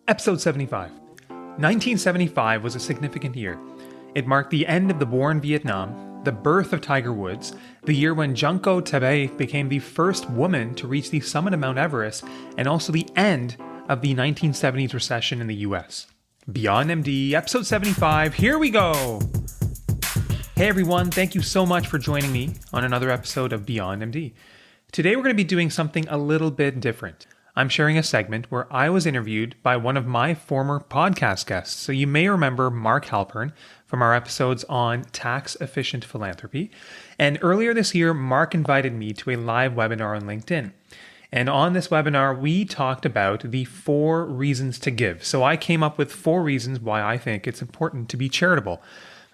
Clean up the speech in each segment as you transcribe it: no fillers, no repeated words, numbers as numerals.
Episode 75. 1975 was a significant year. It marked the end of the war in Vietnam, the birth of Tiger Woods, the year when Junko Tabei became the first woman to reach the summit of Mount Everest, and also the end of the 1970s recession in the US. Beyond MD, episode 75, here we go! Hey everyone, thank you so much for joining me on another episode of Beyond MD. Today we're going to be doing something a little bit different. I'm sharing a segment where I was interviewed by one of my former podcast guests. So you may remember Mark Halpern from our episodes on tax-efficient philanthropy. And earlier this year, Mark invited me to a live webinar on LinkedIn. And on this webinar, we talked about the 4 reasons to give. So I came up with 4 reasons why I think it's important to be charitable.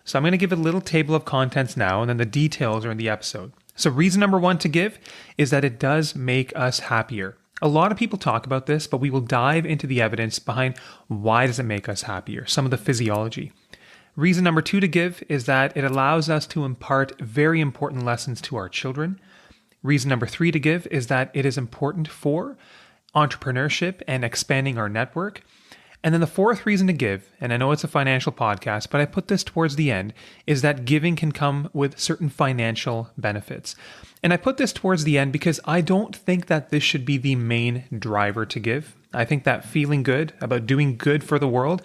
So I'm going to give a little table of contents now, and then the details are in the episode. So reason number 1 to give is that it does make us happier. A lot of people talk about this, but we will dive into the evidence behind why does it make us happier, some of the physiology. Reason number 2 to give is that it allows us to impart very important lessons to our children. Reason number 3 to give is that it is important for entrepreneurship and expanding our network. And then the 4th reason to give, and I know it's a financial podcast, but I put this towards the end, is that giving can come with certain financial benefits. And I put this towards the end because I don't think that this should be the main driver to give. I think that feeling good about doing good for the world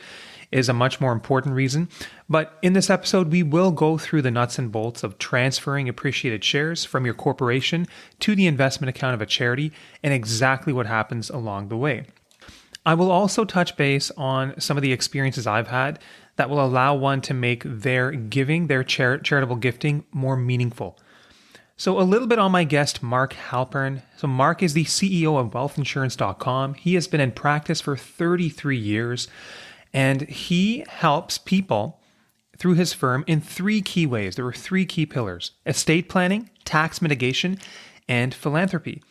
is a much more important reason. But in this episode, we will go through the nuts and bolts of transferring appreciated shares from your corporation to the investment account of a charity and exactly what happens along the way. I will also touch base on some of the experiences I've had that will allow one to make their giving, their charitable gifting, more meaningful. So a little bit on my guest, Mark Halpern. So Mark is the CEO of wealthinsurance.com. He has been in practice for 33 years, and he helps people through his firm in 3 key ways. There are 3 key pillars: estate planning, tax mitigation, and philanthropy.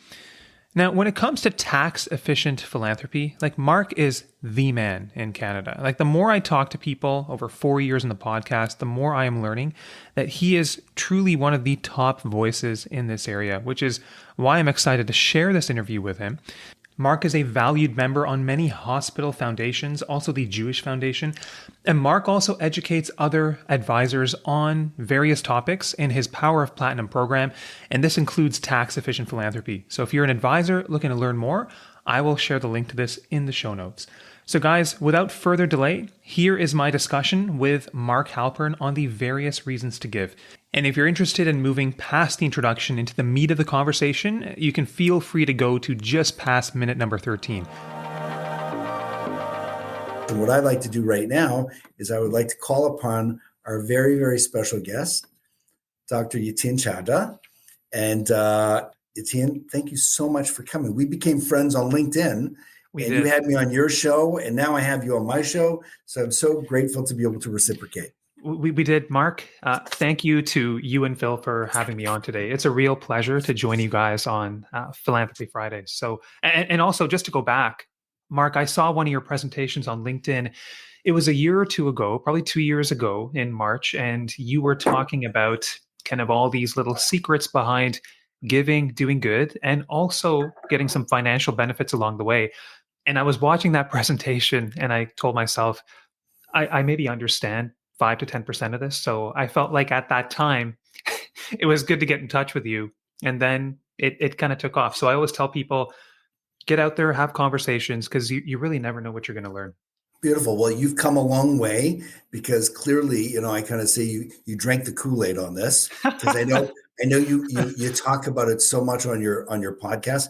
Now, when it comes to tax-efficient philanthropy, Mark is the man in Canada. The more I talk to people over 4 years in the podcast, the more I am learning that he is truly one of the top voices in this area, which is why I'm excited to share this interview with him. Mark is a valued member on many hospital foundations, also the Jewish Foundation. And Mark also educates other advisors on various topics in his Power of Platinum program, and this includes tax-efficient philanthropy. So if you're an advisor looking to learn more, I will share the link to this in the show notes. So guys, without further delay, here is my discussion with Mark Halpern on the various reasons to give. And if you're interested in moving past the introduction into the meat of the conversation, you can feel free to go to just past minute number 13. And what I'd like to do right now is I would like to call upon our very, very special guest, Dr. Yatin Chadha. And Yatin, thank you so much for coming. We became friends on LinkedIn. You had me on your show, and now I have you on my show. So I'm so grateful to be able to reciprocate. We did, Mark. Thank you to you and Phil for having me on today. It's a real pleasure to join you guys on Philanthropy Fridays. So, and also just to go back, Mark, I saw one of your presentations on LinkedIn. It was a year or 2 ago, probably 2 years ago in March, and you were talking about kind of all these little secrets behind giving, doing good, and also getting some financial benefits along the way. And I was watching that presentation and I told myself, I maybe understand 5 to 10% of this. So I felt like at that time, it was good to get in touch with you. And then it kind of took off. So I always tell people, get out there, have conversations, because you really never know what you're going to learn. Beautiful. Well, you've come a long way, because clearly, I kind of say you drank the Kool-Aid on this, because I know you talk about it so much on your podcast.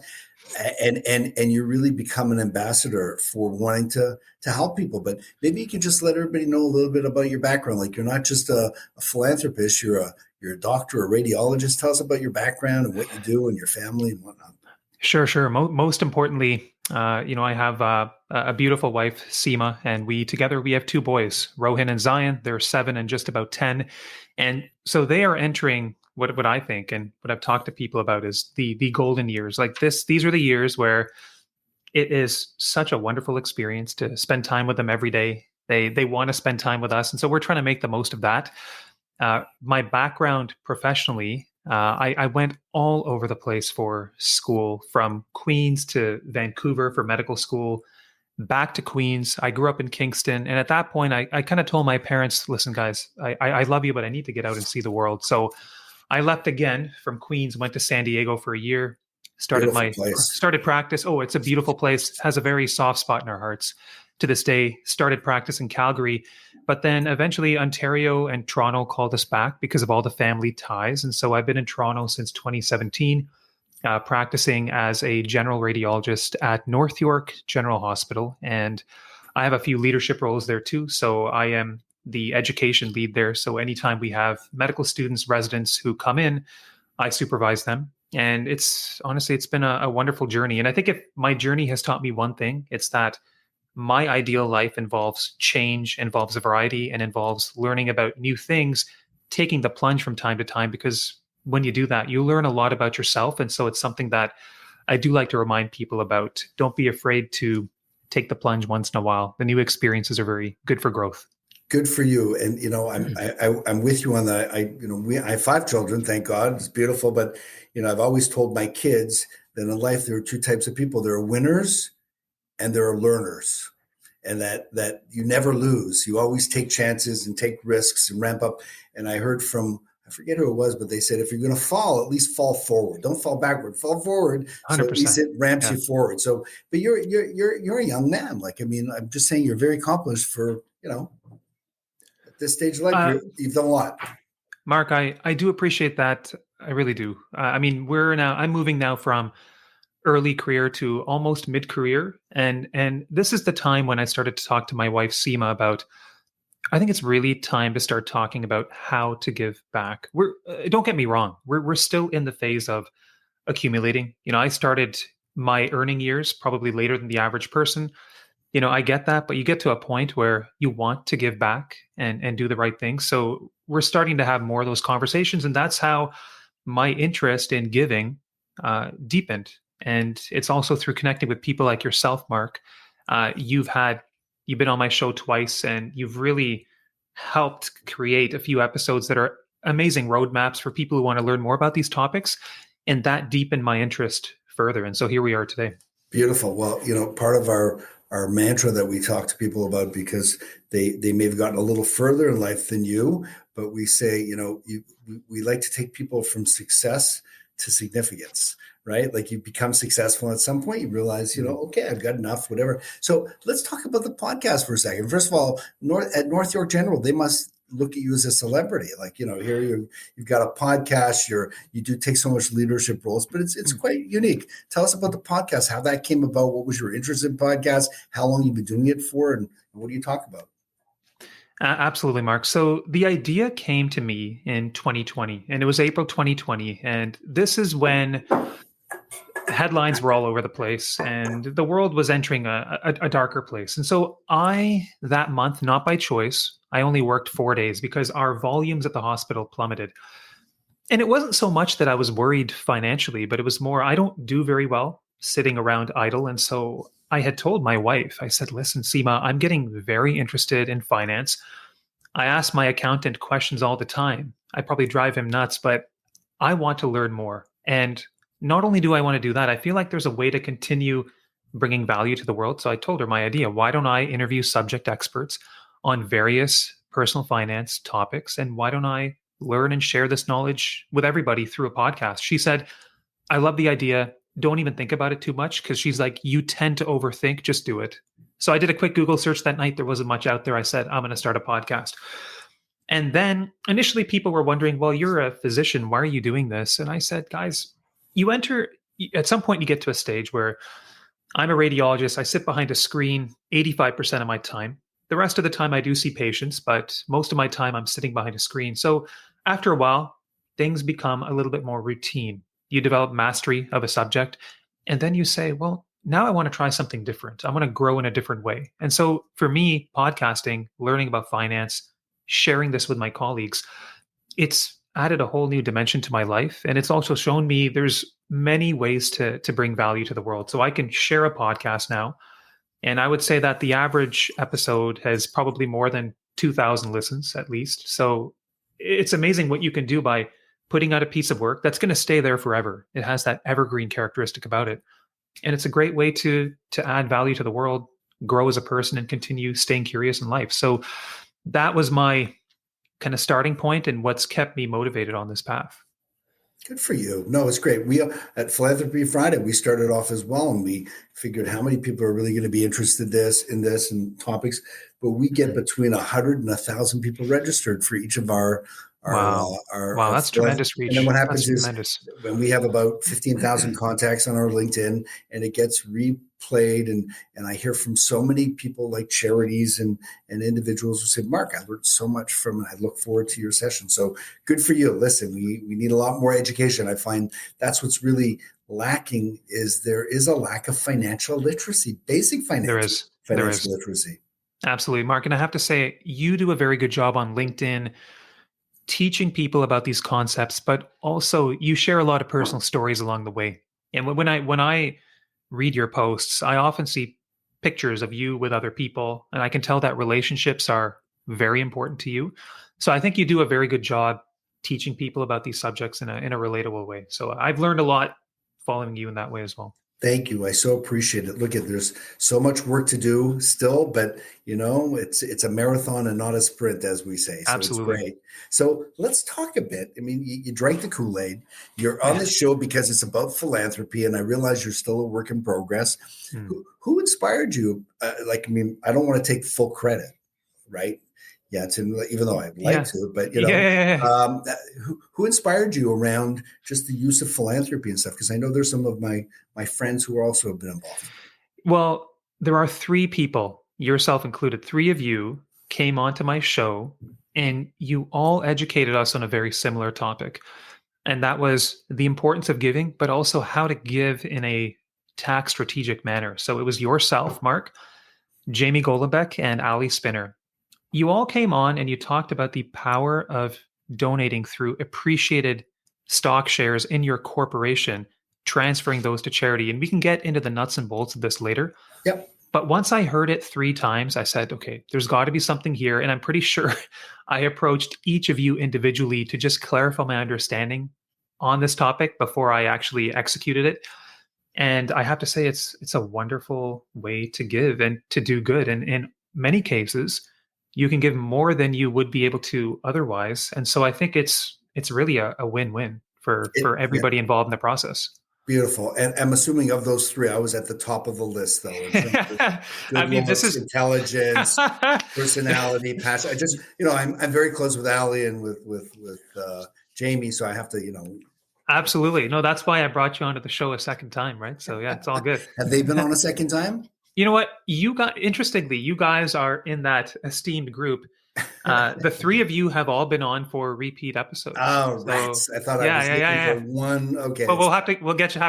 And you really become an ambassador for wanting to help people. But maybe you can just let everybody know a little bit about your background. You're not just a philanthropist, you're a doctor, a radiologist. Tell us about your background and what you do and your family and whatnot. Sure. Most importantly, I have a beautiful wife, Seema, and we have 2 boys, Rohan and Zion. They're 7 and just about 10. And so they are entering what I think and what I've talked to people about is the golden years. These are the years where it is such a wonderful experience to spend time with them every day. They want to spend time with us. And so we're trying to make the most of that. My background professionally, I went all over the place for school, from Queens to Vancouver for medical school, back to Queens. I grew up in Kingston. And at that point, I kind of told my parents, listen, guys, I love you, but I need to get out and see the world. So I left again from Queens, went to San Diego for a year, Beautiful place. started practice. Oh, it's a beautiful place. Has a very soft spot in our hearts to this day. Started practice in Calgary, but then eventually Ontario and Toronto called us back because of all the family ties. And so I've been in Toronto since 2017, practicing as a general radiologist at North York General Hospital. And I have a few leadership roles there too. So I am the education lead there. So anytime we have medical students, residents who come in, I supervise them. And it's honestly, it's been a wonderful journey. And I think if my journey has taught me one thing, it's that my ideal life involves change, involves a variety, and involves learning about new things, taking the plunge from time to time, because when you do that, you learn a lot about yourself. And so it's something that I do like to remind people about. Don't be afraid to take the plunge once in a while. The new experiences are very good for growth. Good for you. And, I'm with you on that. I have 5 children, thank God. It's beautiful. But, I've always told my kids that in life, there are 2 types of people. There are winners and there are learners, and that you never lose. You always take chances and take risks and ramp up. And I heard from, I forget who it was, but they said, if you're going to fall, at least fall forward. Don't fall backward, fall forward. 100%. So at least it ramps you forward. So, but you're a young man. I'm just saying you're very accomplished for, at this stage of life, you've done a lot. Mark, I do appreciate that. I really do. I'm moving now from early career to almost mid-career. And this is the time when I started to talk to my wife, Seema, about, I think it's really time to start talking about how to give back. Don't get me wrong. We're still in the phase of accumulating. I started my earning years probably later than the average person. I get that, but you get to a point where you want to give back and do the right thing. So we're starting to have more of those conversations. And that's how my interest in giving deepened. And it's also through connecting with people like yourself, Mark. You've been on my show twice, and you've really helped create a few episodes that are amazing roadmaps for people who want to learn more about these topics. And that deepened my interest further. And so here we are today. Beautiful. Well, part of our mantra that we talk to people about, because they may have gotten a little further in life than you, but we say, we like to take people from success to significance, right? Like you become successful at some point, you realize, okay, I've got enough, whatever. So let's talk about the podcast for a second. First of all, at North York General, they must look at you as a celebrity. Like, here you've got a podcast, you do take so much leadership roles, but it's quite unique. Tell us about the podcast, how that came about. What was your interest in podcasts? How long you've been doing it for? And what do you talk about? Absolutely, Mark. So the idea came to me in 2020, and it was April 2020. And this is when headlines were all over the place and the world was entering a darker place. And so that month, not by choice, I only worked 4 days because our volumes at the hospital plummeted. And it wasn't so much that I was worried financially, but it was more, I don't do very well sitting around idle. And so I had told my wife, I said, listen, Seema, I'm getting very interested in finance. I ask my accountant questions all the time. I probably drive him nuts, but I want to learn more. And not only do I want to do that, I feel like there's a way to continue bringing value to the world. So I told her my idea. Why don't I interview subject experts on various personal finance topics? And why don't I learn and share this knowledge with everybody through a podcast? She said, I love the idea. Don't even think about it too much, because she's like, you tend to overthink, just do it. So I did a quick Google search that night. There wasn't much out there. I said, I'm going to start a podcast. And then initially people were wondering, well, you're a physician. Why are you doing this? And I said, guys, at some point you get to a stage where I'm a radiologist. I sit behind a screen 85% of my time. The rest of the time I do see patients, but most of my time I'm sitting behind a screen. So after a while, things become a little bit more routine. You develop mastery of a subject, and then you say, well, now I want to try something different. I want to grow in a different way. And so for me, podcasting, learning about finance, sharing this with my colleagues, it's added a whole new dimension to my life. And it's also shown me there's many ways to bring value to the world. So I can share a podcast now. And I would say that the average episode has probably more than 2,000 listens at least. So it's amazing what you can do by putting out a piece of work that's going to stay there forever. It has that evergreen characteristic about it. And it's a great way to add value to the world grow as a person and continue staying curious in life. So that was my kind of starting point and what's kept me motivated on this path. Good for you. No, it's great. We at Philanthropy Friday, we started off as well, and we figured how many people are really going to be interested in this and topics. But we get between 100 and 1,000 people registered for each of our Wow, that's tremendous reach. And then what happens That's is tremendous. when we have about 15,000 contacts on our LinkedIn, and it gets replayed, and I hear from so many people like charities and individuals who say, Mark, I learned so much from it. I look forward to your session. So good for you. Listen, we need a lot more education. I find that's what's really lacking is there is a lack of financial literacy, basic financial literacy. Absolutely, Mark. And I have to say, you do a very good job on LinkedIn teaching people about these concepts, but also you share a lot of personal stories along the way. And when I read your posts, I often see pictures of you with other people, and I can tell that relationships are very important to you. So I think you do a very good job teaching people about these subjects in a relatable way. So I've learned a lot following you in that way as well. Thank you. I so appreciate it. Look, there's so much work to do still, but it's a marathon and not a sprint, as we say. So Absolutely. It's great. So let's talk a bit. I mean, you drank the Kool-Aid. You're on the show because it's about philanthropy, and I realize you're still a work in progress. Who inspired you? I don't want to take full credit, right? Yeah, even though I'd like to, but who inspired you around just the use of philanthropy and stuff? Because I know there's some of my friends who are also have been involved. Well, there are 3 people, yourself included. 3 of you came onto my show, and you all educated us on a very similar topic, and that was the importance of giving, but also how to give in a tax strategic manner. So it was yourself, Mark, Jamie Golombek, and Ali Spinner. You all came on and you talked about the power of donating through appreciated stock shares in your corporation, transferring those to charity. And we can get into the nuts and bolts of this later. Yep. But once I heard it 3 times, I said, okay, there's got to be something here. And I'm pretty sure I approached each of you individually to just clarify my understanding on this topic before I actually executed it. And I have to say, it's a wonderful way to give and to do good. And in many cases, you can give more than you would be able to otherwise. And so I think it's really a win-win for everybody involved in the process. Beautiful. And I'm assuming of those 3, I was at the top of the list, though. In terms of good looks, this is intelligence, personality, passion. I just, I'm very close with Ali and with Jamie, so I have to, Absolutely. No, that's why I brought you onto the show a second time, right? So yeah, it's all good. Have they been on a second time? You know what? Interestingly, you guys are in that esteemed group. The 3 of you have all been on for repeat episodes. Oh, so, rats. I thought I was looking for one. Okay. But we'll have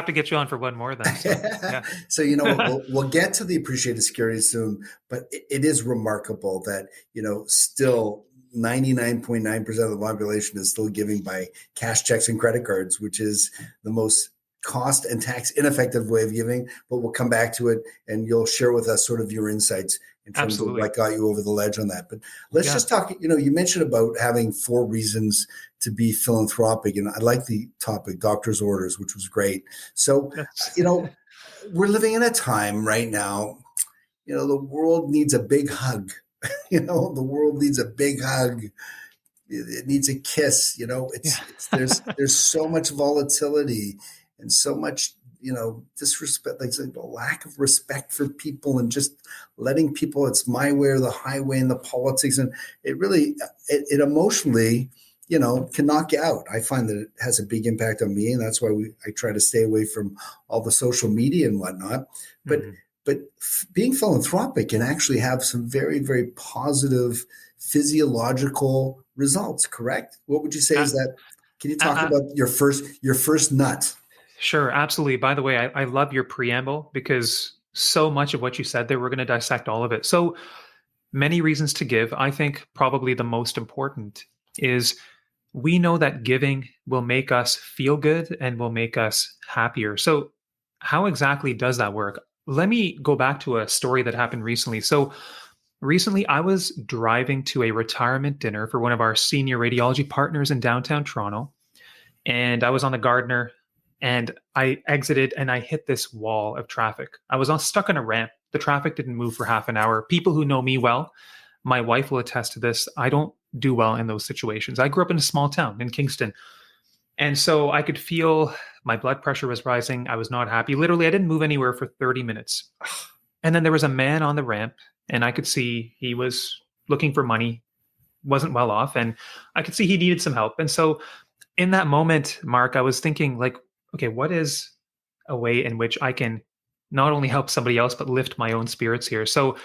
to get you on for one more then. So, so we'll get to the appreciated security soon, but it is remarkable that, still 99.9% of the population is still giving by cash checks and credit cards, which is the most cost and tax ineffective way of giving, but we'll come back to it and you'll share with us sort of your insights in terms of what got you over the ledge on that. But let's just talk, you mentioned about having 4 reasons to be philanthropic, and I like the topic, doctor's orders, which was great. So, we're living in a time right now, the world needs a big hug. The world needs a big hug. It needs a kiss. There's so much volatility and so much, disrespect, like the lack of respect for people and just letting people, it's my way or the highway and the politics. And it really, it emotionally, can knock you out. I find that it has a big impact on me. And that's why I try to stay away from all the social media and whatnot. But, but being philanthropic can actually have some very, very positive physiological results, correct? What would you say is that? Can you talk about your first nut? Sure, absolutely. By the way, I love your preamble because so much of what you said there, we're going to dissect all of it. So many reasons to give. I think probably the most important is we know that giving will make us feel good and will make us happier. So how exactly does that work? Let me go back to a story that happened recently. So recently, I was driving to a retirement dinner for one of our senior radiology partners in downtown Toronto, and I was on the Gardiner, and I exited and I hit this wall of traffic. I was stuck on a ramp, The traffic didn't move for half an hour. People who know me well, my wife will attest to this. I don't do well in those situations. I grew up in a small town in Kingston. And so I could feel my blood pressure was rising. I was not happy. Literally, I didn't move anywhere for 30 minutes. And then there was a man on the ramp, and I could see he was looking for money, wasn't well off, and I could see he needed some help. And so in that moment, Mark, I was thinking, like, okay, what is a way in which I can not only help somebody else, but lift my own spirits here? So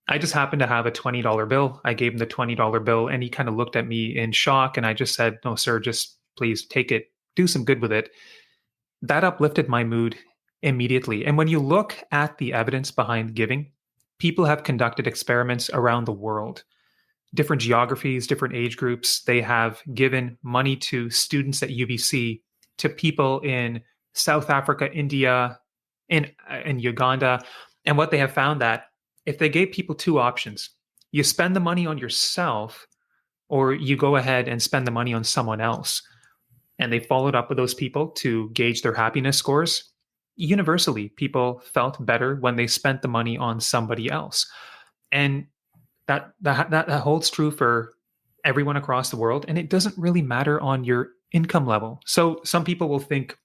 I just happened to have a $20 bill. I gave him the $20 bill, and he kind of looked at me in shock. And I just said, no, sir, just please take it, do some good with it. That uplifted my mood immediately. And when you look at the evidence behind giving, people have conducted experiments around the world, different geographies, different age groups. They have given money to students at UBC, to people in South Africa, India, in Uganda. And what they have found that if they gave people two options, you spend the money on yourself or you go ahead and spend the money on someone else. And they followed up with those people to gauge their happiness scores. Universally, people felt better when they spent the money on somebody else. And that holds true for everyone across the world. And it doesn't really matter on your income level. So some people will think,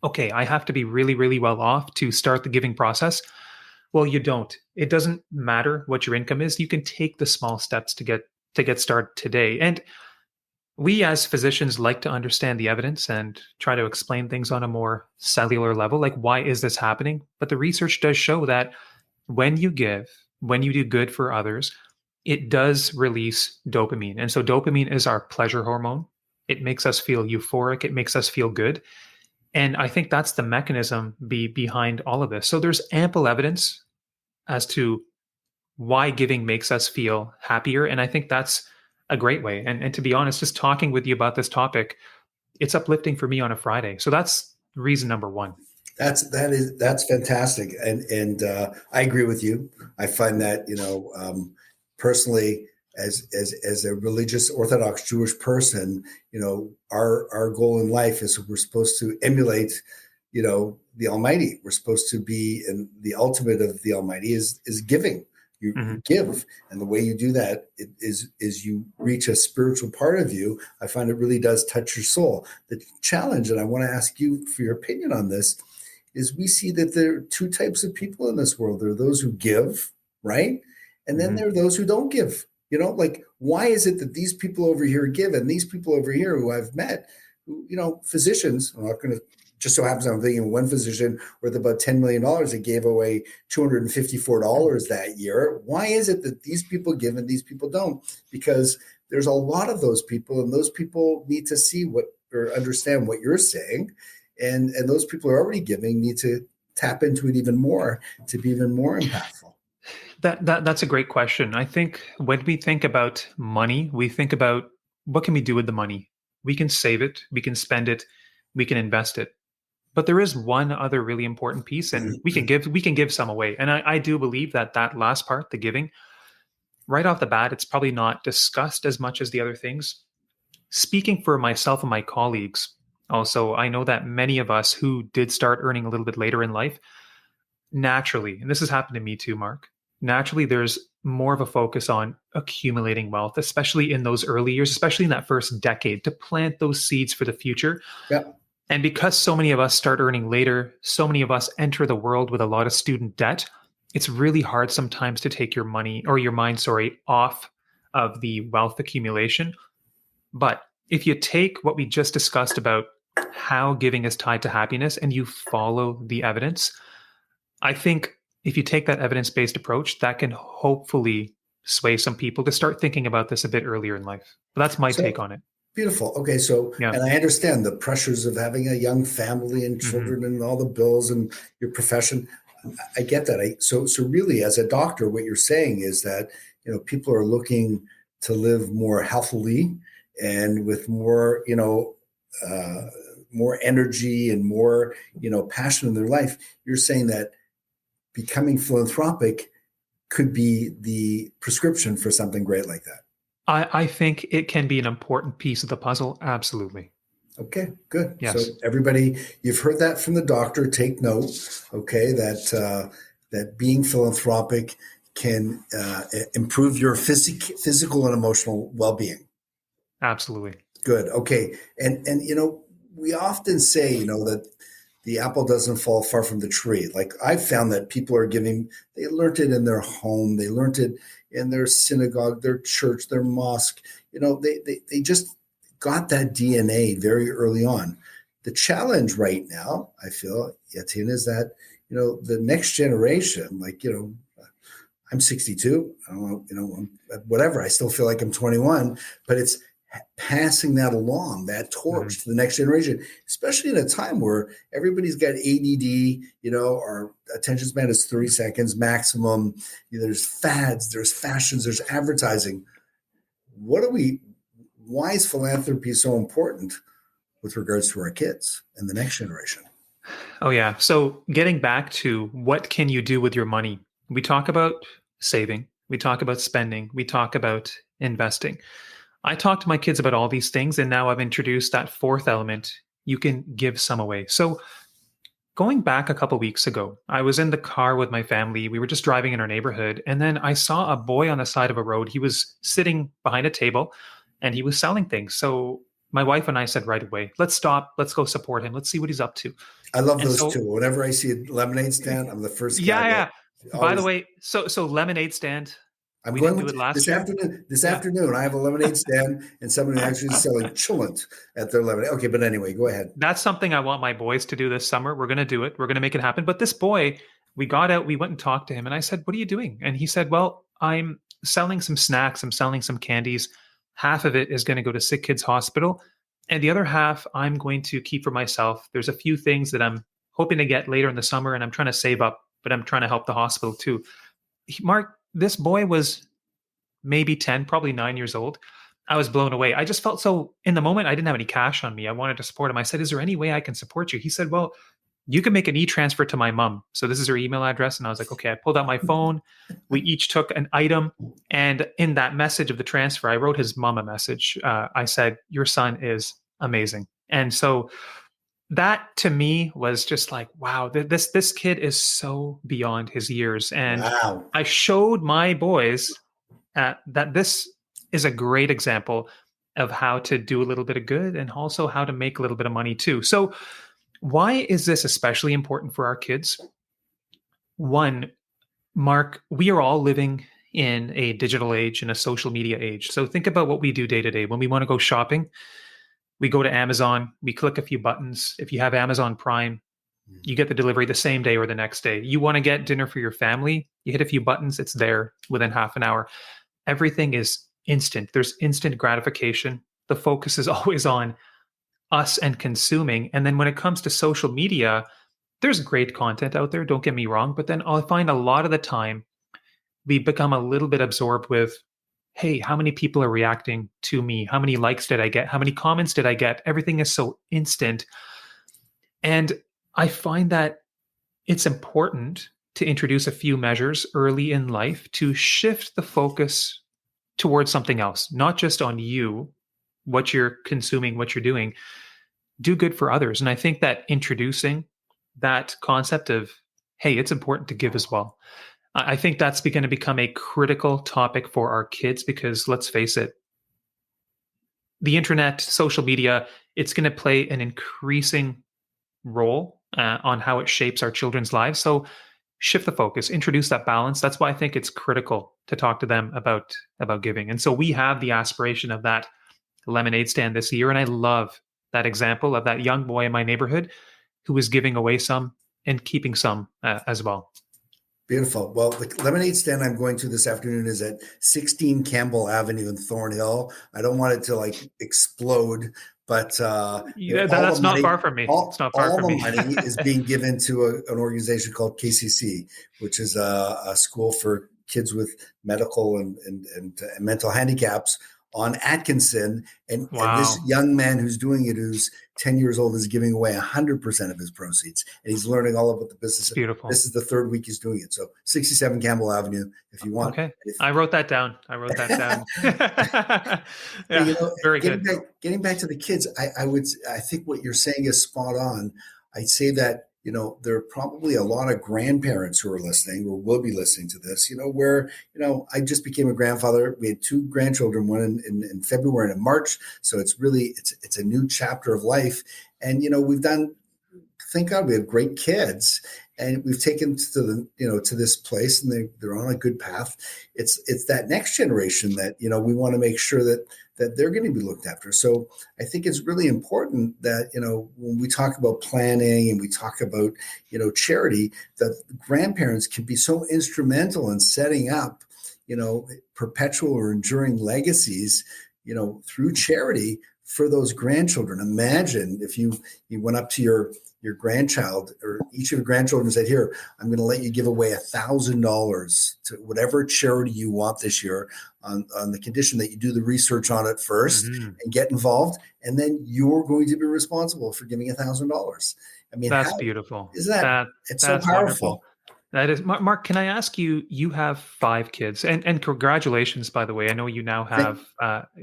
okay, I have to be really, really well off to start the giving process. Well, you don't. It doesn't matter what your income is. You can take the small steps to get started today. And we as physicians like to understand the evidence and try to explain things on a more cellular level, like why is this happening? But the research does show that when you give, when you do good for others, it does release dopamine. And so dopamine is our pleasure hormone. It makes us feel euphoric. It makes us feel good. And I think that's the mechanism behind all of this. So there's ample evidence as to why giving makes us feel happier. And I think that's a great way. And to be honest, just talking with you about this topic, it's uplifting for me on a Friday. So that's reason number one. That's fantastic. And I agree with you. I find that, personally, as a religious Orthodox Jewish person, our goal in life is we're supposed to emulate, the Almighty. We're supposed to be, and the ultimate of the Almighty is giving. You give, and the way you do that is you reach a spiritual part of you. I find it really does touch your soul. The challenge, and I want to ask you for your opinion on this, is we see that there are two types of people in this world. There are those who give, right? And then there are those who don't give. Like, why is it that these people over here give and these people over here who I've met, physicians, I'm not going to, just so happens I'm thinking one physician worth about $10 million that gave away $254 that year. Why is it that these people give and these people don't? Because there's a lot of those people, and those people need to see or understand what you're saying. And those people who are already giving need to tap into it even more to be even more impactful. That's a great question. I think when we think about money, we think about what can we do with the money? We can save it, we can spend it, we can invest it. But there is one other really important piece, and we can give some away. And I do believe that last part, the giving, right off the bat, it's probably not discussed as much as the other things. Speaking for myself and my colleagues, also, I know that many of us who did start earning a little bit later in life, naturally, and this has happened to me too, Mark, naturally there's more of a focus on accumulating wealth, especially in those early years, especially in that first decade, to plant those seeds for the future. Yeah. And because so many of us start earning later, so many of us enter the world with a lot of student debt, it's really hard sometimes to take your mind off of the wealth accumulation. But if you take what we just discussed about how giving is tied to happiness and you follow the evidence, I think if you take that evidence-based approach, that can hopefully sway some people to start thinking about this a bit earlier in life. But that's my take on it. Beautiful. Okay. So, yeah. And I understand the pressures of having a young family and children and all the bills and your profession. I get that. So really, as a doctor, what you're saying is that, people are looking to live more healthily and with more, more energy and more, passion in their life. You're saying that becoming philanthropic could be the prescription for something great like that. I think it can be an important piece of the puzzle. Absolutely. Okay, good. Yes. So everybody, you've heard that from the doctor. Take note, okay, that that being philanthropic can improve your physical and emotional well-being. Absolutely. Good. Okay. And we often say, that the apple doesn't fall far from the tree. Like I've found that people are giving, they learned it in their home, they learned it in their synagogue, their church, their mosque. They just got that DNA very early on. The challenge right now, I feel, Yatin, is that, the next generation, I'm 62, I don't know, whatever, I still feel like I'm 21, but it's passing that along, that torch to the next generation, especially in a time where everybody's got ADD, our attention span is 30 seconds maximum. There's fads, there's fashions, there's advertising. Why is philanthropy so important with regards to our kids and the next generation? Oh, yeah. So getting back to what can you do with your money? We talk about saving, we talk about spending, we talk about investing. I talk to my kids about all these things, and now I've introduced that fourth element. You can give some away. So going back a couple weeks ago, I was in the car with my family. We were just driving in our neighborhood, and then I saw a boy on the side of a road. He was sitting behind a table, and he was selling things. So my wife and I said right away, let's stop. Let's go support him. Let's see what he's up to. I love And those so, two. Whenever I see a lemonade stand, I'm the first guy yeah, that yeah. By the always. way, so lemonade stand. I'm We going didn't do with it last this year. afternoon. This Yeah. afternoon, I have a lemonade stand and someone who actually is selling chillent at their lemonade. Okay, but anyway, go ahead. That's something I want my boys to do this summer. We're going to do it. We're going to make it happen. But this boy, we got out, we went and talked to him, and I said, "What are you doing?" And he said, "Well, I'm selling some snacks, I'm selling some candies. Half of it is going to go to Sick Kids Hospital, and the other half I'm going to keep for myself. There's a few things that I'm hoping to get later in the summer, and I'm trying to save up, but I'm trying to help the hospital too." Mark, this boy was maybe 10, probably 9 years old. I was blown away. I just felt so in the moment, I didn't have any cash on me. I wanted to support him. I said, "Is there any way I can support you?" He said, "Well, you can make an e-transfer to my mom. So this is her email address." And I was like, okay, I pulled out my phone. We each took an item. And in that message of the transfer, I wrote his mom a message. I said, "Your son is amazing." And so that to me was just like, wow, this kid is so beyond his years. And Wow. I showed my boys that this is a great example of how to do a little bit of good and also how to make a little bit of money too. So why is this especially important for our kids? One, Mark, we are all living in a digital age and a social media age. So think about what we do day to day. When we want to go shopping, we go to Amazon, we click a few buttons. If you have Amazon Prime, you get the delivery the same day or the next day. You want to get dinner for your family, you hit a few buttons, it's there within half an hour. Everything is instant. There's instant gratification. The focus is always on us and consuming. And then when it comes to social media, there's great content out there, don't get me wrong, but then I'll find a lot of the time we become a little bit absorbed with, hey, how many people are reacting to me? How many likes did I get? How many comments did I get? Everything is so instant. And I find that it's important to introduce a few measures early in life to shift the focus towards something else, not just on you, what you're consuming, what you're doing. Do good for others. And I think that introducing that concept of, hey, it's important to give as well. I think that's going to become a critical topic for our kids because let's face it, the internet, social media, it's going to play an increasing role on how it shapes our children's lives. So shift the focus, introduce that balance. That's why I think it's critical to talk to them about giving. And so we have the aspiration of that lemonade stand this year. And I love that example of that young boy in my neighborhood who was giving away some and keeping some as well. Beautiful. Well, the lemonade stand I'm going to this afternoon is at 16 Campbell Avenue in Thornhill. I don't want it to explode, but that's not far from me. It's not far from me. All the money is being given to an organization called KCC, which is a school for kids with medical and mental handicaps on Atkinson. And this young man who's doing it, who's 10 years old, is giving away 100% of his proceeds. And he's learning all about the business. It's beautiful. This is the third week he's doing it. So 67 Campbell Avenue, if you want. Okay. I wrote that down. Yeah, very good. Getting back to the kids, I think what you're saying is spot on. I'd say that there are probably a lot of grandparents who are listening or will be listening to this, where, I just became a grandfather. We had two grandchildren, one in February and in March. So it's a new chapter of life. And, we've done, thank God we have great kids, and we've taken to this place, and they're on a good path. It's that next generation that, we want to make sure that they're going to be looked after. So I think it's really important that, when we talk about planning and we talk about, charity, that grandparents can be so instrumental in setting up, perpetual or enduring legacies, through charity for those grandchildren. Imagine if you went up to your grandchild or each of your grandchildren and said, here, I'm going to let you give away $1,000 to whatever charity you want this year on the condition that you do the research on it first and get involved. And then you're going to be responsible for giving $1,000. I mean, that's beautiful. Isn't that it's so powerful. Wonderful. That is, Mark, can I ask you, you have 5 kids, and congratulations, by the way. I know you now have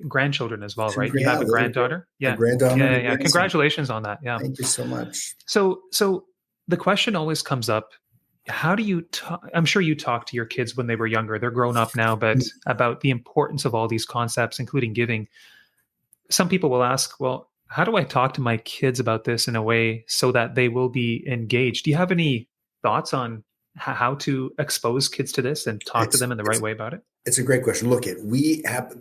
grandchildren as well, right? You have a granddaughter? Yeah. A granddaughter. Yeah. Congratulations on that. Yeah. Thank you so much. So the question always comes up, how do you I'm sure you talked to your kids when they were younger. They're grown up now, but about the importance of all these concepts, including giving. Some people will ask, well, how do I talk to my kids about this in a way so that they will be engaged? Do you have any thoughts on how to expose kids to this and talk to them in the right way about it? It's a great question. Look, we have,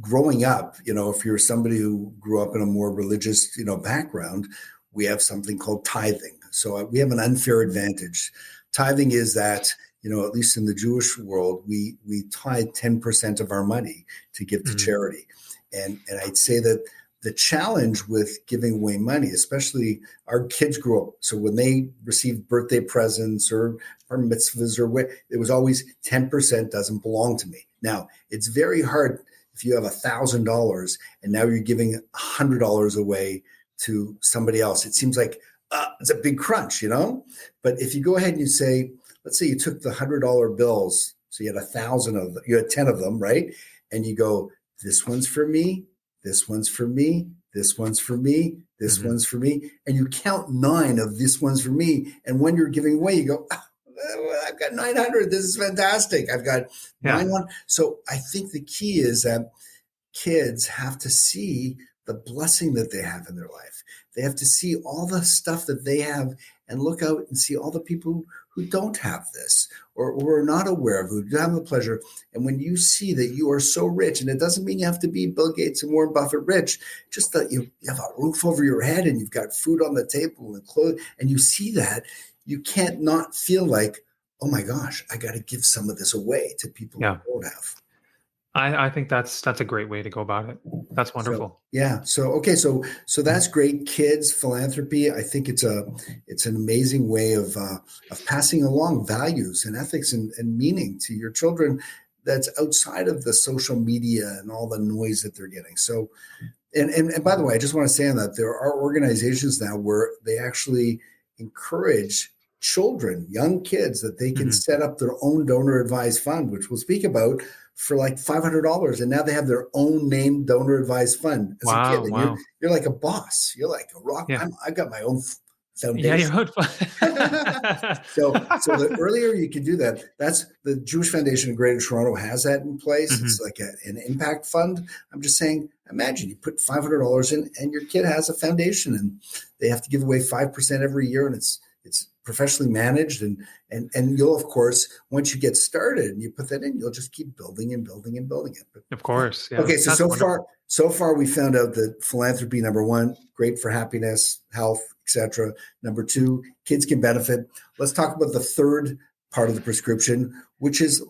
growing up, if you're somebody who grew up in a more religious, background, we have something called tithing. So we have an unfair advantage. Tithing is that, at least in the Jewish world, we tithe 10% of our money to give to charity. And I'd say that the challenge with giving away money, especially our kids grew up. So when they received birthday presents or mitzvahs it was always 10% doesn't belong to me. Now, it's very hard if you have $1,000 and now you're giving $100 away to somebody else. It seems like it's a big crunch, But if you go ahead and you say, let's say you took the $100 bills, so you had 1,000 of them, you had 10 of them, right? And you go, this one's for me. This one's for me. This one's for me. This one's for me. And you count 9 of this one's for me. And when you're giving away, you go, I've got 900. This is fantastic. I've got 900. So I think the key is that kids have to see the blessing that they have in their life. They have to see all the stuff that they have and look out and see all the people who don't have this or are not aware of, who don't have the pleasure. And when you see that you are so rich, and it doesn't mean you have to be Bill Gates and Warren Buffett rich, just that you have a roof over your head and you've got food on the table and clothes, and you see that, you can't not feel like, oh my gosh, I got to give some of this away to people who don't have. I think that's a great way to go about it. That's wonderful. So that's great. Kids, philanthropy. I think it's an amazing way of passing along values and ethics and meaning to your children that's outside of the social media and all the noise that they're getting. So, and by the way, I just want to say on that, there are organizations now where they actually encourage children, young kids, that they can set up their own donor advised fund, which we'll speak about, for like $500. And now they have their own named donor advised fund as a kid. And you're like a boss. You're like a rock. Yeah. I got my own foundation. Yeah, your own fund. So the earlier you can do that, that's the Jewish Foundation in Greater Toronto has that in place. It's like an impact fund. I'm just saying, imagine you put $500 in and your kid has a foundation and they have to give away 5% every year. And it's professionally managed, and you'll, of course, once you get started and you put that in, you'll just keep building and building and building it. Of course. Yeah. Okay. So far we found out that philanthropy, number 1, great for happiness, health, etc. Number 2, kids can benefit. Let's talk about the third part of the prescription, which is,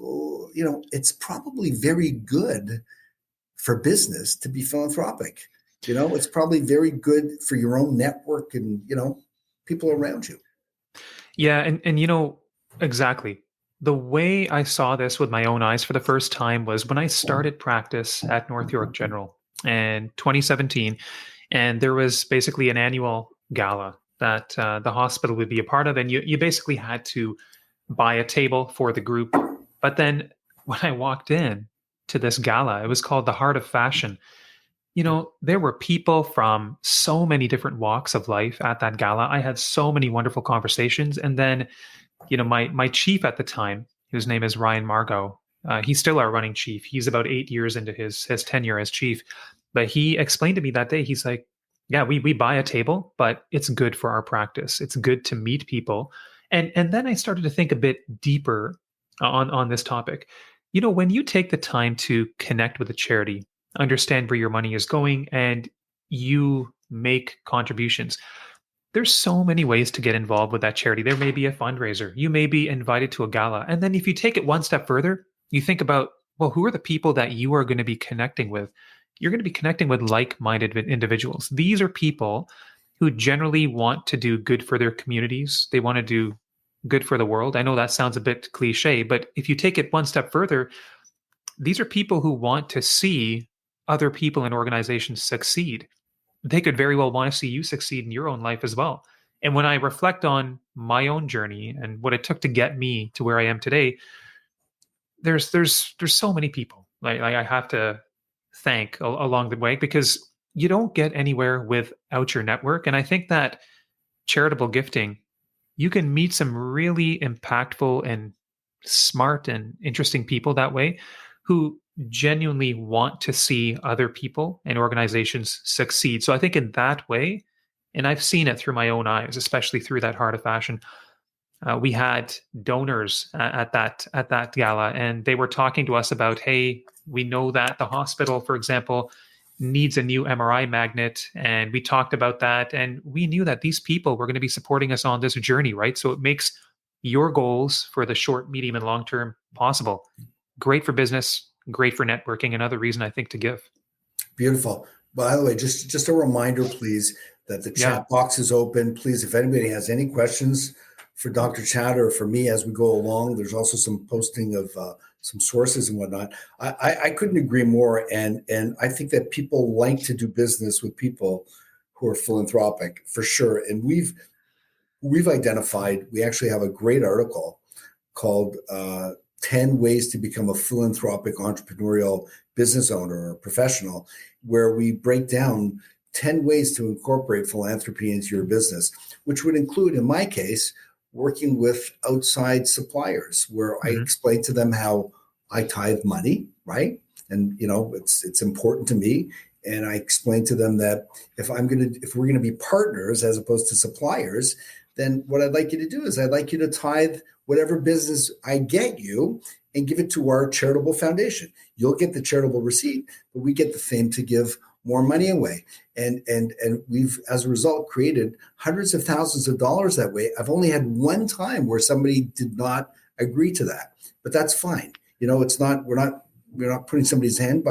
it's probably very good for business to be philanthropic. It's probably very good for your own network and, people around you. Yeah. And exactly. The way I saw this with my own eyes for the first time was when I started practice at North York General in 2017. And there was basically an annual gala that the hospital would be a part of. And you basically had to buy a table for the group. But then when I walked in to this gala, it was called the Heart of Fashion. there were people from so many different walks of life at that gala. I had so many wonderful conversations. And then, my chief at the time, whose name is Ryan Margot, he's still our running chief. He's about 8 years into his tenure as chief. But he explained to me that day, he's like, yeah, we buy a table, but it's good for our practice. It's good to meet people. And then I started to think a bit deeper on this topic. When you take the time to connect with a charity, understand where your money is going, and you make contributions, there's so many ways to get involved with that charity. There may be a fundraiser. You may be invited to a gala. And then if you take it one step further, you think about, well, who are the people that you are going to be connecting with? You're going to be connecting with like-minded individuals. These are people who generally want to do good for their communities. They want to do good for the world. I know that sounds a bit cliche, but if you take it one step further, these are people who want to see other people and organizations succeed. They could very well want to see you succeed in your own life as well. And when I reflect on my own journey and what it took to get me to where I am today, there's so many people like I have to thank along the way, because you don't get anywhere without your network. And I think that charitable gifting, you can meet some really impactful and smart and interesting people that way who genuinely want to see other people and organizations succeed. So I think in that way, and I've seen it through my own eyes, especially through that Heart of Fashion, we had donors at that gala, and they were talking to us about, hey, we know that the hospital, for example, needs a new MRI magnet, and we talked about that, and we knew that these people were going to be supporting us on this journey, right? So it makes your goals for the short, medium, and long term possible. Great for business, great for networking. Another reason I think to give. Beautiful. By the way, just a reminder, please, that the chat box is open. Please, if anybody has any questions for Dr. Chadha or for me as we go along, there's also some posting of some sources and whatnot. I couldn't agree more. And I think that people like to do business with people who are philanthropic, for sure. And we've identified, we actually have a great article called 10 Ways to Become a Philanthropic Entrepreneurial Business Owner or Professional, where we break down 10 ways to incorporate philanthropy into your business, which would include, in my case, working with outside suppliers, where I explain to them how I tithe money, right? And it's important to me. And I explain to them that if we're gonna be partners as opposed to suppliers, then what I'd like you to do is I'd like you to tithe whatever business I get you and give it to our charitable foundation. You'll get the charitable receipt, but we get the fame to give more money away. And we've, as a result, created hundreds of thousands of dollars that way. I've only had one time where somebody did not agree to that, but that's fine. It's not, we're not putting somebody's arm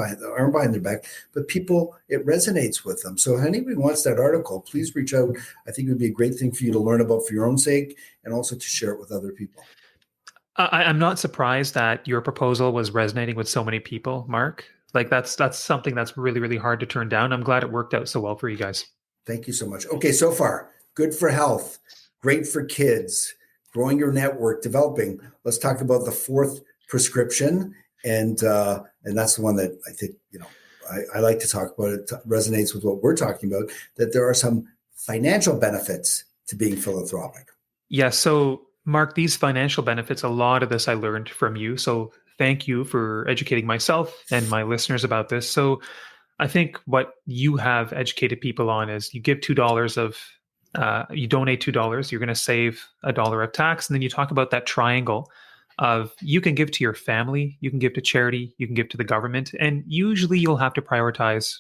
behind their back, but people, it resonates with them. So if anybody wants that article, please reach out. I think it would be a great thing for you to learn about for your own sake and also to share it with other people. I'm not surprised that your proposal was resonating with so many people, Mark. Like that's something that's really, really hard to turn down. I'm glad it worked out so well for you guys. Thank you so much. Okay, so far, good for health, great for kids, growing your network, developing. Let's talk about the fourth prescription. And that's the one that I think, I like to talk about. It resonates with what we're talking about, that there are some financial benefits to being philanthropic. Yeah. So Mark, these financial benefits, a lot of this I learned from you. So thank you for educating myself and my listeners about this. So I think what you have educated people on is you give $2 you donate $2, you're going to save $1 of tax. And then you talk about that triangle of you can give to your family, you can give to charity, you can give to the government. And usually you'll have to prioritize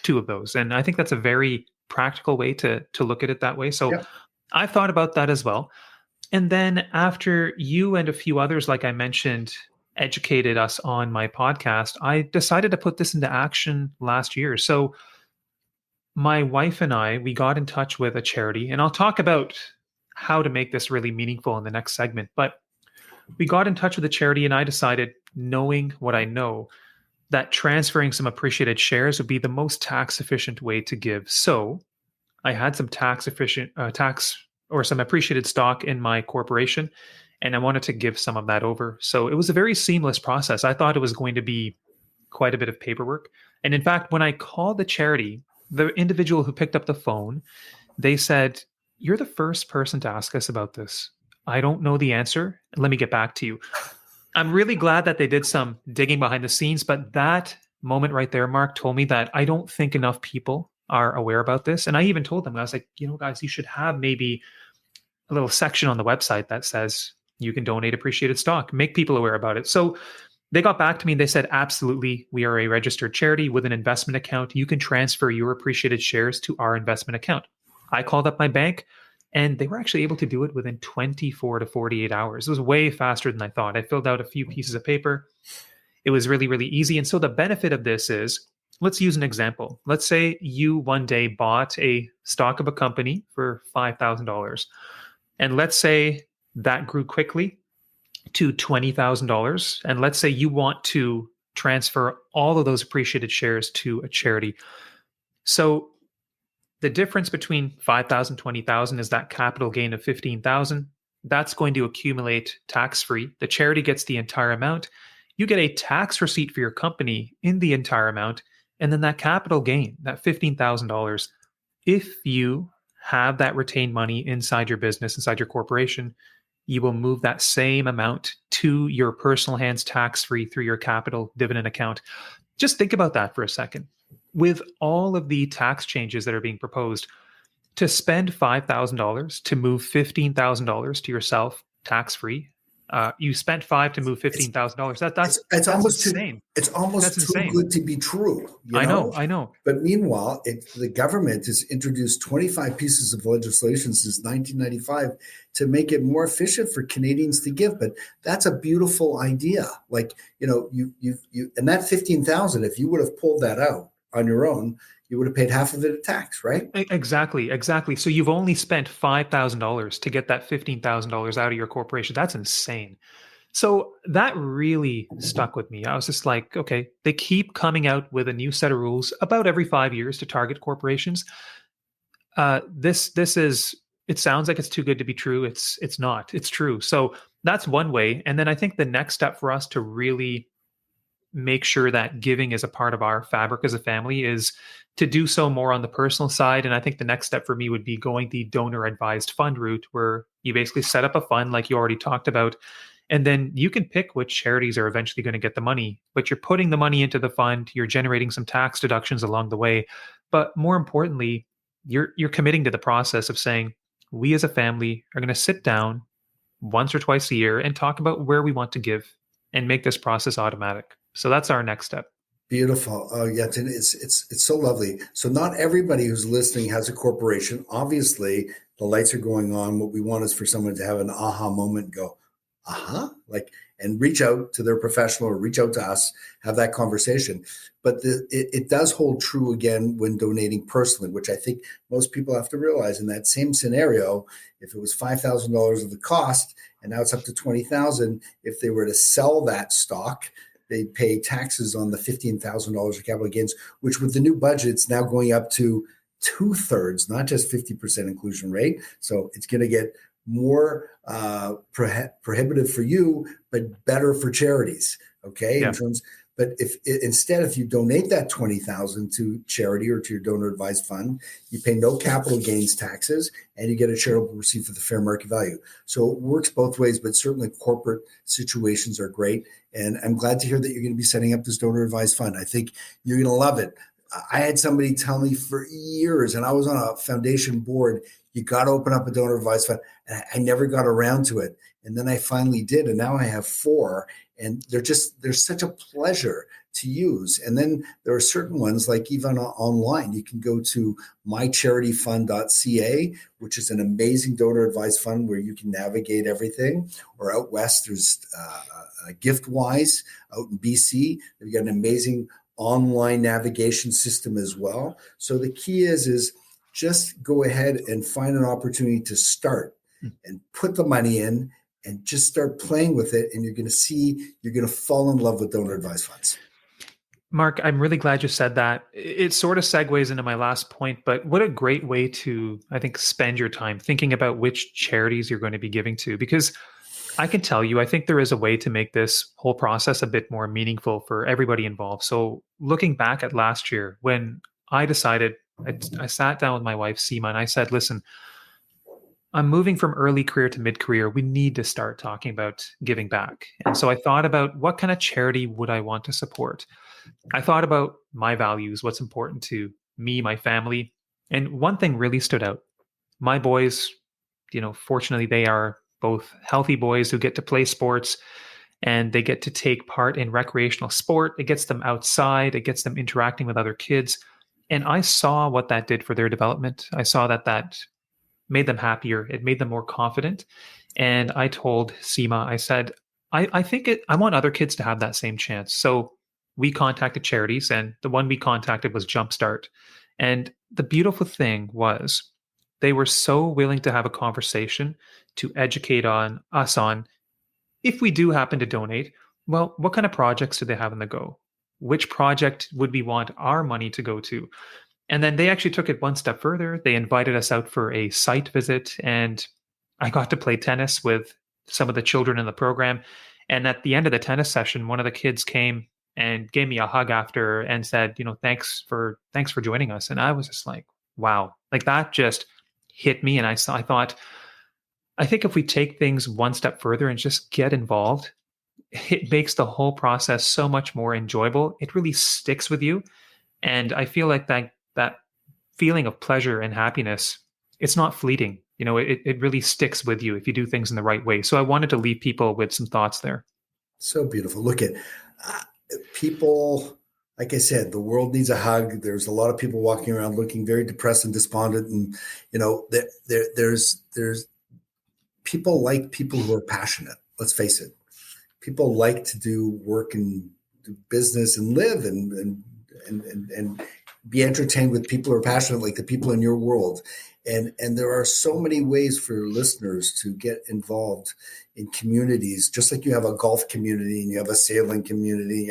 two of those. And I think that's a very practical way to look at it that way. So I've thought about that as well. And then after you and a few others, like I mentioned, educated us on my podcast, I decided to put this into action last year. So my wife and I, we got in touch with a charity, and I'll talk about how to make this really meaningful in the next segment. But we got in touch with a charity, and I decided, knowing what I know, that transferring some appreciated shares would be the most tax efficient way to give. So I had some some appreciated stock in my corporation, and I wanted to give some of that over. So it was a very seamless process. I thought it was going to be quite a bit of paperwork. And in fact, when I called the charity, the individual who picked up the phone, they said, "You're the first person to ask us about this. I don't know the answer. Let me get back to you." I'm really glad that they did some digging behind the scenes, but that moment right there, Mark, told me that I don't think enough people are aware about this. And I even told them, I was like, guys, you should have maybe a little section on the website that says you can donate appreciated stock, make people aware about it. So they got back to me and they said, absolutely, we are a registered charity with an investment account. You can transfer your appreciated shares to our investment account. I called up my bank and they were actually able to do it within 24 to 48 hours. It was way faster than I thought. I filled out a few pieces of paper. It was really, really easy. And so the benefit of this is, let's use an example. Let's say you one day bought a stock of a company for $5,000. And let's say that grew quickly to $20,000. And let's say you want to transfer all of those appreciated shares to a charity. So the difference between 5,000 and 20,000 is that capital gain of 15,000. That's going to accumulate tax-free. The charity gets the entire amount. You get a tax receipt for your company in the entire amount. And then that capital gain, that $15,000, if you have that retained money inside your business, inside your corporation, you will move that same amount to your personal hands tax-free through your capital dividend account. Just think about that for a second. With all of the tax changes that are being proposed, to spend $5,000 to move $15,000 to yourself tax-free, you spent $5,000 to move $15,000. That's almost insane. It's almost too insane. good to be true. I know. But meanwhile, the government has introduced 25 pieces of legislation since 1995 to make it more efficient for Canadians to give. But that's a beautiful idea. Like, you and that 15,000, if you would have pulled that out on your own, you would have paid half of it in tax, right? Exactly. So you've only spent $5,000 to get that $15,000 out of your corporation. That's insane. So that really stuck with me. I was just like, okay, they keep coming out with a new set of rules about every 5 years to target corporations. This is, it sounds like it's too good to be true. It's not. It's true. So that's one way. And then I think the next step for us to really make sure that giving is a part of our fabric as a family is to do so more on the personal side. And I think the next step for me would be going the donor advised fund route, where you basically set up a fund like you already talked about, and then you can pick which charities are eventually going to get the money, but you're putting the money into the fund, you're generating some tax deductions along the way. But more importantly, you're committing to the process of saying, we as a family are going to sit down once or twice a year and talk about where we want to give and make this process automatic. So that's our next step. Beautiful. Oh, Yatin, it's so lovely. So not everybody who's listening has a corporation. Obviously, the lights are going on. What we want is for someone to have an aha moment and go, and reach out to their professional or reach out to us, have that conversation. But it does hold true again when donating personally, which I think most people have to realize. In that same scenario, if it was $5,000 of the cost and now it's up to $20,000, if they were to sell that stock, they pay taxes on the $15,000 of capital gains, which with the new budget, it's now going up to 2/3, not just 50% inclusion rate. So it's going to get more prohibitive for you, but better for charities. Okay. Yeah. But if you donate that $20,000 to charity or to your donor advised fund, you pay no capital gains taxes and you get a charitable receipt for the fair market value. So it works both ways, but certainly corporate situations are great. And I'm glad to hear that you're going to be setting up this donor advised fund. I think you're going to love it. I had somebody tell me for years, and I was on a foundation board, you got to open up a donor advised fund. And I never got around to it. And then I finally did. And now I have 4. And they're such a pleasure to use. And then there are certain ones, like even online, you can go to mycharityfund.ca, which is an amazing donor advised fund where you can navigate everything. Or out west, there's GiftWise out in BC. They've got an amazing online navigation system as well. So the key is just go ahead and find an opportunity to start and put the money in and just start playing with it. And you're going to fall in love with donor advised funds. Mark, I'm really glad you said that. It sort of segues into my last point, but what a great way to, I think, spend your time thinking about which charities you're going to be giving to. Because I can tell you, I think there is a way to make this whole process a bit more meaningful for everybody involved. So looking back at last year, when I decided, I sat down with my wife, Seema, and I said, listen, I'm moving from early career to mid career. We need to start talking about giving back. And so I thought about what kind of charity would I want to support? I thought about my values, what's important to me, my family. And one thing really stood out. My boys, fortunately, they are both healthy boys who get to play sports and they get to take part in recreational sport. It gets them outside, it gets them interacting with other kids. And I saw what that did for their development. I saw that made them happier. It made them more confident. And I told Seema, I said, I think I want other kids to have that same chance. So we contacted charities, and the one we contacted was Jumpstart. And the beautiful thing was they were so willing to have a conversation to educate on us on if we do happen to donate, well, what kind of projects do they have on the go? Which project would we want our money to go to? And then they actually took it one step further. They invited us out for a site visit, and I got to play tennis with some of the children in the program. And at the end of the tennis session, one of the kids came and gave me a hug after and said, thanks for joining us. And I was just like, wow, like that just hit me. And I thought, I think if we take things one step further and just get involved, it makes the whole process so much more enjoyable. It really sticks with you. And I feel like that feeling of pleasure and happiness, it's not fleeting. It really sticks with you if you do things in the right way. So I wanted to leave people with some thoughts there. So beautiful. Look at people. Like I said, the world needs a hug. There's a lot of people walking around looking very depressed and despondent. And, there's people like people who are passionate. Let's face it. People like to do work and do business and live and be entertained with people who are passionate, like the people in your world. And there are so many ways for listeners to get involved in communities, just like you have a golf community and you have a sailing community,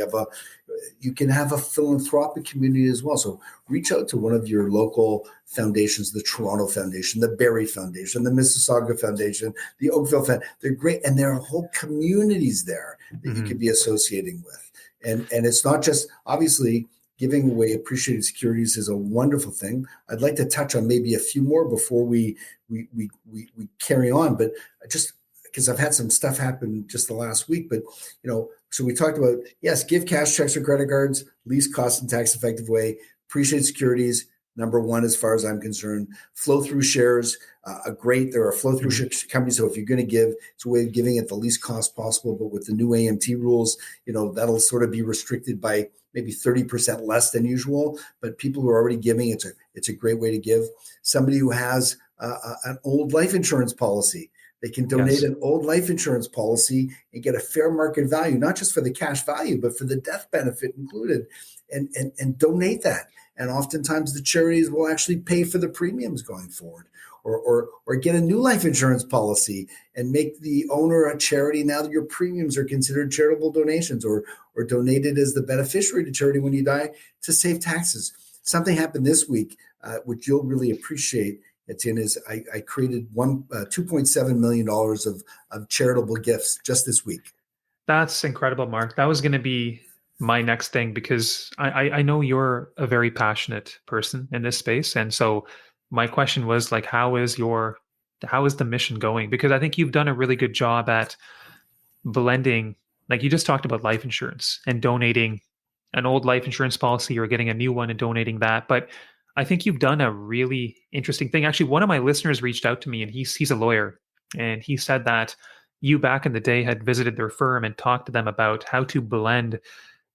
you can have a philanthropic community as well. So reach out to one of your local foundations, the Toronto Foundation, the Barrie Foundation, the Mississauga Foundation, the Oakville Foundation. They're great. And there are whole communities there that you could be associating with. And it's not just, obviously, giving away appreciated securities is a wonderful thing. I'd like to touch on maybe a few more before we carry on, but just because I've had some stuff happen just the last week, but so we talked about, yes, give cash, checks, or credit cards, least cost and tax effective way, appreciated securities, number one, as far as I'm concerned. Flow through shares, there are flow through companies. So if you're going to give, it's a way of giving at the least cost possible, but with the new AMT rules, that'll sort of be restricted by maybe 30% less than usual, but people who are already giving, it's a great way to give. Somebody who has an old life insurance policy, they can donate an old life insurance policy and get a fair market value, not just for the cash value, but for the death benefit included, and donate that. And oftentimes the charities will actually pay for the premiums going forward, or get a new life insurance policy and make the owner a charity. Now that your premiums are considered charitable donations, or donated as the beneficiary to charity when you die to save taxes. Something happened this week, which you'll really appreciate. I created $2.7 million of charitable gifts just this week. That's incredible, Mark. That was going to be my next thing, because I know you're a very passionate person in this space. And so my question was like, how is the mission going? Because I think you've done a really good job at blending, like you just talked about life insurance and donating an old life insurance policy or getting a new one and donating that. But I think you've done a really interesting thing. Actually, one of my listeners reached out to me, and he's a lawyer, and he said that you back in the day had visited their firm and talked to them about how to blend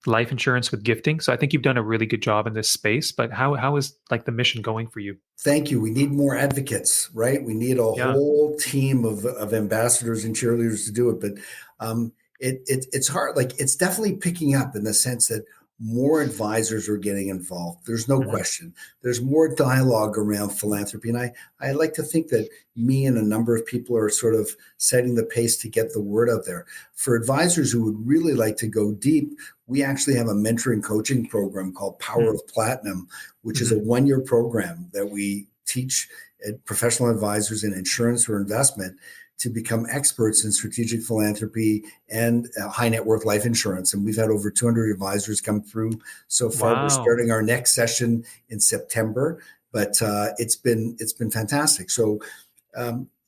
life insurance with gifting. So I think you've done a really good job in this space. But how is like the mission going for you? Thank you. We need more advocates, right? We need a whole team of ambassadors and cheerleaders to do it. But it's hard. Like, it's definitely picking up in the sense that more advisors are getting involved. There's no question. There's more dialogue around philanthropy. And I like to think that me and a number of people are sort of setting the pace to get the word out there. For advisors who would really like to go deep, we actually have a mentoring coaching program called Power of Platinum, which is a one-year program that we teach professional advisors in insurance or investment to become experts in strategic philanthropy and high net worth life insurance. And we've had over 200 advisors come through so far. We're Wow. starting our next session in September, but it's been fantastic. So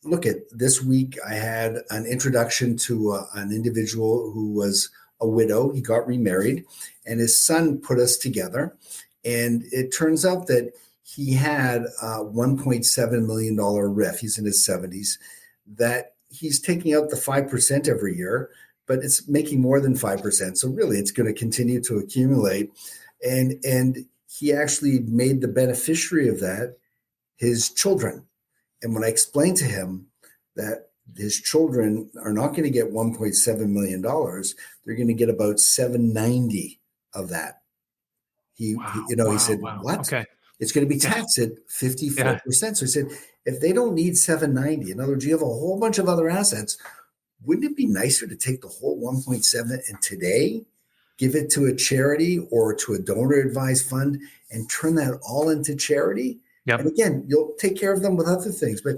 look, at this week, I had an introduction to an individual who was a widow. He got remarried, and his son put us together. And it turns out that he had a $1.7 million RIF. He's in his 70s, that he's taking out the 5% every year, but it's making more than 5%. So really, it's going to continue to accumulate. And he actually made the beneficiary of that his children. And when I explained to him that his children are not going to get $1.7 million, they're going to get about $790 of that. He said, what? Okay. It's going to be taxed at 54%. Yeah. So he said, if they don't need 790, in other words, you have a whole bunch of other assets, wouldn't it be nicer to take the whole 1.7 and today give it to a charity or to a donor advised fund and turn that all into charity? Yep. And again, you'll take care of them with other things, but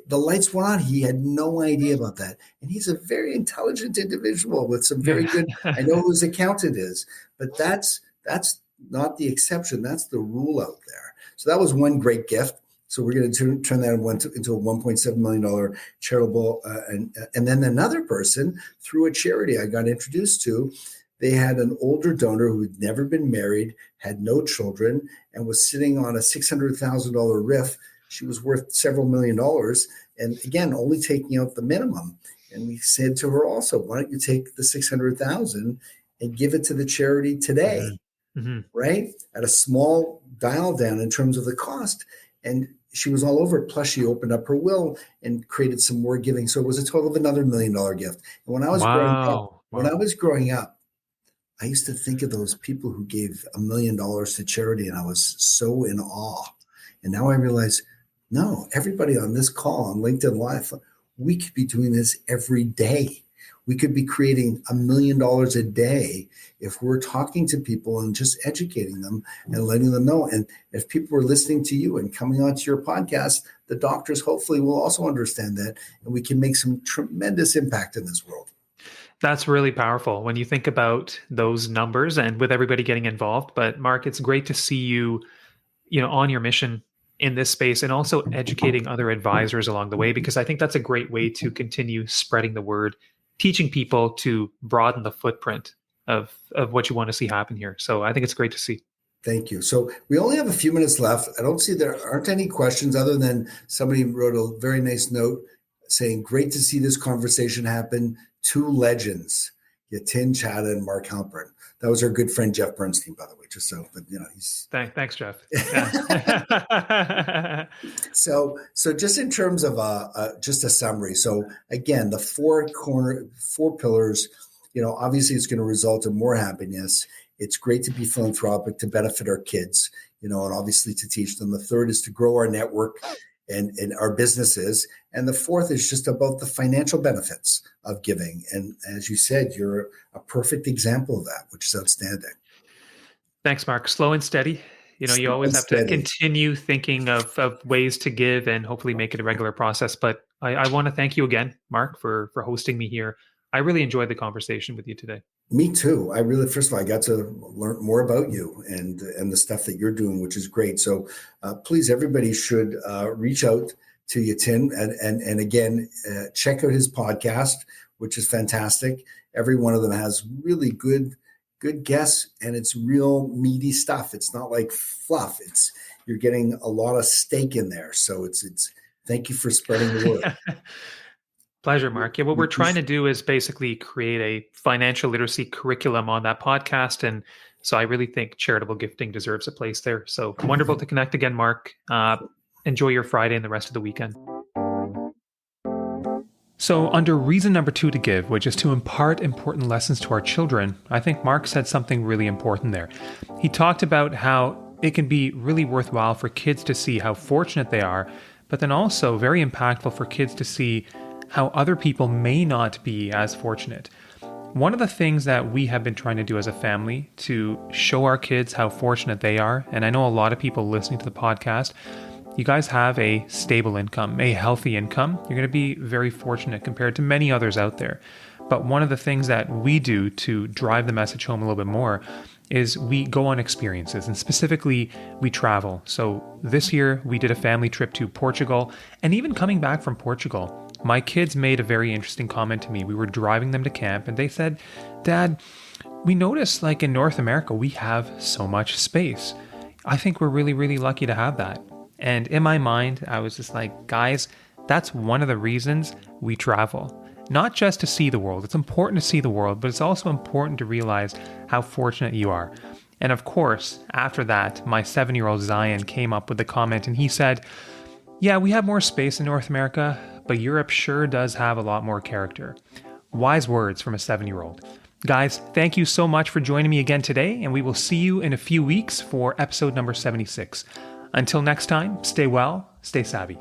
the lights went on. He had no idea about that. And he's a very intelligent individual with some very good, I know who his accountant is, but that's not the exception. That's the rule out there. So that was one great gift. So we're going to turn that into a $1.7 million charitable. And then another person through a charity I got introduced to, they had an older donor who had never been married, had no children, and was sitting on a $600,000 RIF. She was worth several $1 million. And again, only taking out the minimum. And we said to her also, why don't you take the $600,000 and give it to the charity today, right? At a small dial down in terms of the cost. And she was all over it. Plus, she opened up her will and created some more giving. So it was a total of another $1 million gift. And when I was growing up, I used to think of those people who gave $1 million to charity, and I was so in awe. And now I realize, no, everybody on this call on LinkedIn Live, we could be doing this every day. We could be creating $1 million a day if we're talking to people and just educating them and letting them know. And if people are listening to you and coming onto your podcast, the doctors hopefully will also understand that, and we can make some tremendous impact in this world. That's really powerful when you think about those numbers and with everybody getting involved. But Mark, it's great to see you, on your mission in this space and also educating other advisors along the way, because I think that's a great way to continue spreading the word, teaching people to broaden the footprint of what you want to see happen here. So I think it's great to see. Thank you. So we only have a few minutes left. I don't see there aren't any questions other than somebody wrote a very nice note saying, great to see this conversation happen. Two legends, Yatin Chadha and Mark Halpern. That was our good friend, Jeff Bernstein, by the way, just so, but he's. Thanks, Jeff. Yeah. So just in terms of just a summary. So again, the four pillars, obviously it's going to result in more happiness. It's great to be philanthropic, to benefit our kids, and obviously to teach them. The third is to grow our network and our businesses. And the fourth is just about the financial benefits of giving. And as you said, you're a perfect example of that, which is outstanding. Thanks, Mark. Slow and steady. You always have to continue thinking of ways to give and hopefully make it a regular process. But I want to thank you again, Mark, for hosting me here. I really enjoyed the conversation with you today. Me too. First of all, I got to learn more about you and the stuff that you're doing, which is great. So please, everybody should reach out to Yatin and again, check out his podcast, which is fantastic. Every one of them has really good guests, and it's real meaty stuff. It's not like fluff. You're getting a lot of steak in there. So it's thank you for spreading the word. Pleasure, Mark. Yeah, what we're trying to do is basically create a financial literacy curriculum on that podcast. And so I really think charitable gifting deserves a place there. So wonderful to connect again, Mark. Enjoy your Friday and the rest of the weekend. So under reason number 2 to give, which is to impart important lessons to our children, I think Mark said something really important there. He talked about how it can be really worthwhile for kids to see how fortunate they are, but then also very impactful for kids to see how other people may not be as fortunate. One of the things that we have been trying to do as a family to show our kids how fortunate they are, and I know a lot of people listening to the podcast, You guys have a stable income, a healthy income. You're going to be very fortunate compared to many others out there. But one of the things that we do to drive the message home a little bit more is we go on experiences, and specifically we travel. So this year we did a family trip to Portugal, and even coming back from Portugal, my kids made a very interesting comment to me. We were driving them to camp and they said, "Dad, we noticed like in North America, we have so much space. I think we're really, really lucky to have that." And in my mind, I was just like, guys, that's one of the reasons we travel. Not just to see the world. It's important to see the world, but it's also important to realize how fortunate you are. And of course, after that, my 7-year-old Zion came up with the comment and he said, "Yeah, we have more space in North America, but Europe sure does have a lot more character." Wise words from a 7-year-old. Guys, thank you so much for joining me again today, and we will see you in a few weeks for episode number 76. Until next time, stay well, stay savvy.